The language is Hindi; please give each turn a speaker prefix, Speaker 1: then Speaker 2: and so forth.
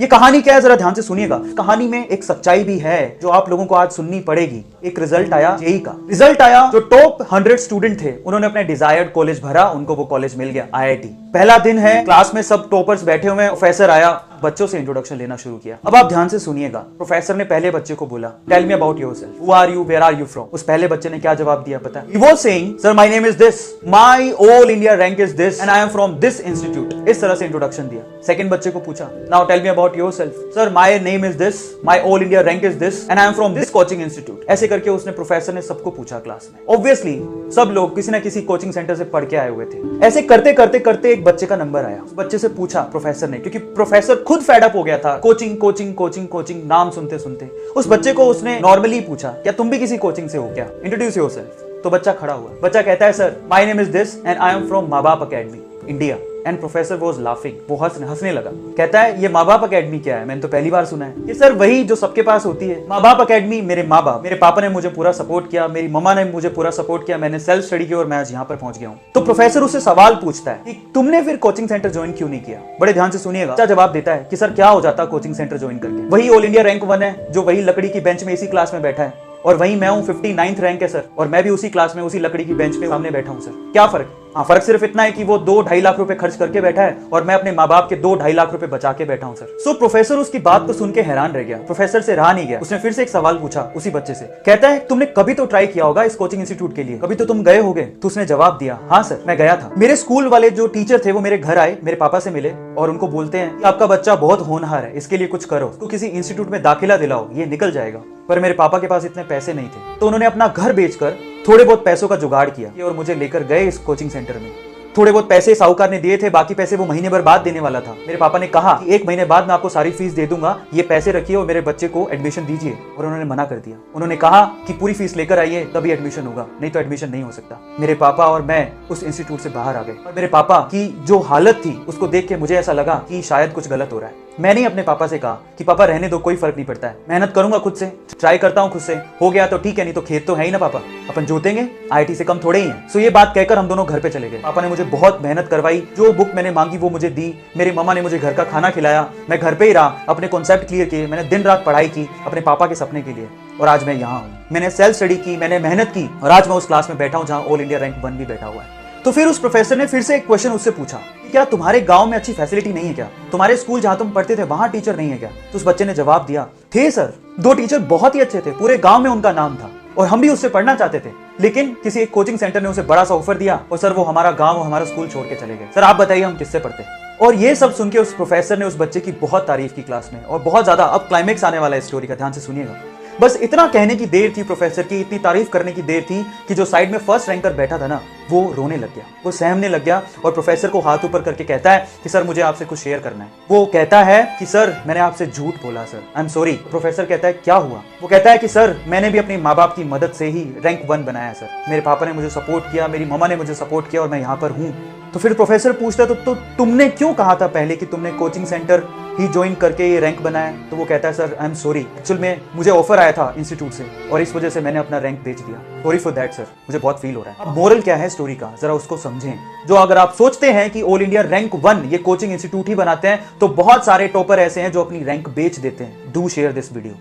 Speaker 1: ये कहानी क्या है जरा ध्यान से सुनिएगा। कहानी में एक सच्चाई भी है जो आप लोगों को आज सुननी पड़ेगी। एक रिजल्ट आया जेईई का। रिजल्ट आया, जो टॉप 100 स्टूडेंट थे उन्होंने अपने डिजायर्ड कॉलेज भरा, उनको वो कॉलेज मिल गया, आईआईटी। पहला दिन है, क्लास में सब टॉपर्स बैठे हुए हैं। प्रोफेसर आया, बच्चों से इंट्रोडक्शन लेना शुरू किया। अब आप ध्यान से सुनिएगा। प्रोफेसर ने पहले बच्चे को बोला, tell me about yourself, who are you, where are you from. उस पहले बच्चे ने क्या जवाब दिया पता है? He was saying, sir my name is this, my all India rank is this and I am from this institute. इस तरह से इंट्रोडक्शन दिया। सेकंड बच्चे को पूछा, now tell me about yourself, sir my name is this, my all India rank is this and I am from this coaching institute. ऐसे करके उसने, प्रोफेसर ने सबको पूछा क्लास में। ऑब्वियसली सब लोग किसी ना किसी कोचिंग सेंटर से पढ़ के आए हुए थे। ऐसे करते करते करते एक बच्चे का नंबर आया। उस बच्चे से पूछा प्रोफेसर ने, क्योंकि प्रोफेसर खुद फेड अप हो गया था कोचिंग कोचिंग कोचिंग कोचिंग नाम सुनते सुनते। उस बच्चे को उसने नॉर्मली पूछा, क्या तुम भी किसी कोचिंग से हो क्या, इंट्रोड्यूस योरसेल्फ। तो बच्चा खड़ा हुआ। बच्चा कहता है, sir my name is this and I am from माँ बाप academy India. And professor was laughing, वो हंसने लगा। कहता है, ये माँ बाप अकेडमी क्या है, मैंने तो पहली बार सुना है। ये सर वही जो सबके पास होती है, माँ बाप अकेडमी। मेरे माँ बाप, मेरे पापा ने मुझे पूरा सपोर्ट किया, मेरी मम्मा ने मुझे पूरा सपोर्ट किया, मैंने सेल्फ स्टडी की और मैं आज यहाँ पर पहुंच गया हूँ। तो प्रोफेसर उससे सवाल पूछता है कि तुमने फिर कोचिंग सेंटर ज्वाइन क्यों नहीं किया। बड़े ध्यान से सुनिएगा। अच्छा जवाब देता है कि सर क्या हो जाता कोचिंग सेंटर ज्वाइन करके, वही ऑल इंडिया रैंक 1 है, जो वही लकड़ी की बेंच में इसी क्लास में बैठा है, और वहीं मैं हूं 59th रैंक है सर, और मैं भी उसी क्लास में उसी लकड़ी की बेंच पे सामने बैठा हूं सर। क्या फर्क? हाँ, फर्क सिर्फ इतना है कि वो 2-2.5 लाख रुपए खर्च करके बैठा है और मैं अपने माँ बाप के 2-2.5 लाख रुपए बचा के बैठा हूं सर। सो प्रोफेसर उसकी बात को सुन के हैरान रह गया। प्रोफेसर से रहा नहीं गया। उसने फिर से एक सवाल पूछा उसी बच्चे से। कहता है, तुमने कभी तो ट्राई किया होगा इस कोचिंग इंस्टीट्यूट के लिए, कभी तो तुम गए होगे। तो उसने जवाब दिया, हाँ सर मैं गया था। मेरे स्कूल वाले जो टीचर थे वो मेरे घर आए, मेरे पापा से मिले और उनको बोलते हैं कि आपका बच्चा बहुत होनहार है, इसके लिए कुछ करो, तो किसी इंस्टीट्यूट में दाखिला दिलाओ, ये निकल जाएगा। पर मेरे पापा के पास इतने पैसे नहीं थे, तो उन्होंने अपना घर बेचकर थोड़े बहुत पैसों का जुगाड़ किया और मुझे लेकर गए इस कोचिंग सेंटर में। थोड़े बहुत पैसे साहूकार ने दिए थे, बाकी पैसे वो महीने भर बाद देने वाला था। मेरे पापा ने कहा कि 1 महीने बाद मैं आपको सारी फीस दे दूंगा, ये पैसे रखिए और मेरे बच्चे को एडमिशन दीजिए। और उन्होंने मना कर दिया। उन्होंने कहा कि पूरी फीस लेकर आइए तभी एडमिशन होगा, नहीं तो एडमिशन नहीं हो सकता। मेरे पापा और मैं उस इंस्टीट्यूट से बाहर आ गए और मेरे पापा की जो हालत थी उसको देख के मुझे ऐसा लगा कि शायद कुछ गलत हो रहा है। मैंने अपने पापा से कहा कि पापा रहने दो, कोई फर्क नहीं पड़ता है, मेहनत करूंगा खुद से, ट्राई करता हूं खुद से, हो गया तो ठीक है, नहीं तो खेत तो है ही ना पापा, अपन जोतेंगे, आईआईटी से कम थोड़े ही है। सो ये बात कहकर हम दोनों घर पे चले गए। पापा ने मुझे बहुत मेहनत करवाई, जो बुक मैंने मांगी वो मुझे दी, मेरी मम्मा ने मुझे घर का खाना खिलाया, मैं घर पे ही रहा, अपने कॉन्सेप्ट क्लियर किए, मैंने दिन रात पढ़ाई की अपने पापा के सपने के लिए, और आज मैं यहाँ हूँ। मैंने सेल्फ स्टडी की, मैंने मेहनत की और आज मैं उस क्लास में बैठा हूँ जहाँ ऑल इंडिया रैंक 1 भी बैठा हुआ है। तो फिर उस प्रोफेसर ने फिर से एक क्वेश्चन उससे पूछा, क्या तुम्हारे गांव में अच्छी फैसिलिटी नहीं है क्या, तुम्हारे स्कूल जहां तुम पढ़ते थे वहां टीचर नहीं है क्या। तो उस बच्चे ने जवाब दिया, थे सर, 2 टीचर बहुत ही अच्छे थे, पूरे गांव में उनका नाम था और हम भी उससे पढ़ना चाहते थे, लेकिन किसी एक कोचिंग सेंटर ने उसे बड़ा सा ऑफर दिया और सर वो हमारा गांव, हमारा स्कूल छोड़ के चले गए। सर आप बताइए हम किससे पढ़ते। और ये सब सुन के उस प्रोफेसर ने उस बच्चे की बहुत तारीफ की क्लास में, और बहुत ज्यादा। अब क्लाइमेक्स आने वाला है स्टोरी का, ध्यान से सुनिएगा। बस इतना कहने की देर थी प्रोफेसर की, इतनी तारीफ करने की देर थी कि जो साइड में फर्स्ट रैंकर बैठा था ना, वो रोने लग गया, वो सहमने लग गया और प्रोफेसर को हाथ ऊपर करके कहता है कि सर मुझे आपसे कुछ शेयर करना है। वो कहता है कि सर मैंने आपसे झूठ बोला sir, I am sorry. Professor कहता है क्या हुआ। वो कहता है कि सर मैंने भी अपने माँ बाप की मदद से ही रैंक 1 बनाया सर, मेरे पापा ने मुझे सपोर्ट किया, मेरी मम्मा ने मुझे सपोर्ट किया और मैं यहाँ पर हूँ। तो फिर प्रोफेसर पूछता तो तुमने क्यों कहा था पहले कि तुमने कोचिंग सेंटर ही ज्वाइन करके ये रैंक बनाया। तो वो कहता है sir I am sorry, actual में मुझे ऑफर आया था इंस्टीट्यूट से और इस वजह से मैंने अपना रैंक बेच दिया, सॉरी फॉर दैट सर, मुझे बहुत फील हो रहा है। अब मोरल क्या है स्टोरी का, जरा उसको समझें। जो अगर आप सोचते हैं कि ऑल इंडिया रैंक 1 ये कोचिंग इंस्टीट्यूट ही बनाते हैं, तो बहुत सारे टॉपर ऐसे हैं जो अपनी रैंक बेच देते हैं। Do share this video.